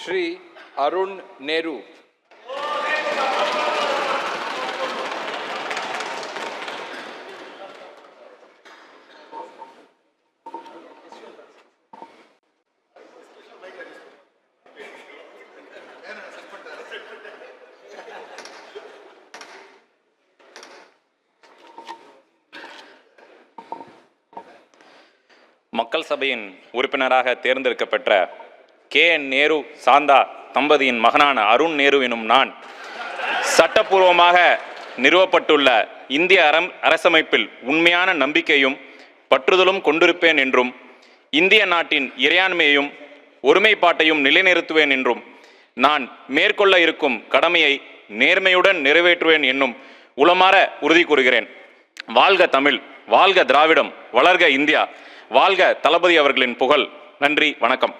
Shri Arun Nehru. மக்கள் சபையின் உறுப்பினராக தேர்ந்தெடுக்கப்பெற்ற கே.என். நேரு சாந்தா தம்பதியின் மகனான அருண் நேரு எனும் நான் சட்டப்பூர்வமாக நிறுவப்பட்டுள்ள இந்திய அரசமைப்பில் உண்மையான நம்பிக்கையும் பற்றுதலும் கொண்டிருப்பேன் என்றும் இந்திய நாட்டின் இறையாண்மையையும் ஒருமைப்பாட்டையும் நிலைநிறுத்துவேன் என்றும் நான் மேற்கொள்ள இருக்கும் கடமையை நேர்மையுடன் நிறைவேற்றுவேன் என்னும் உளமாற உறுதி கூறுகிறேன். வாழ்க தமிழ், வாழ்க திராவிடம், வளர்க இந்தியா, வாழ்க தளபதி அவர்களின் புகழ். நன்றி, வணக்கம்.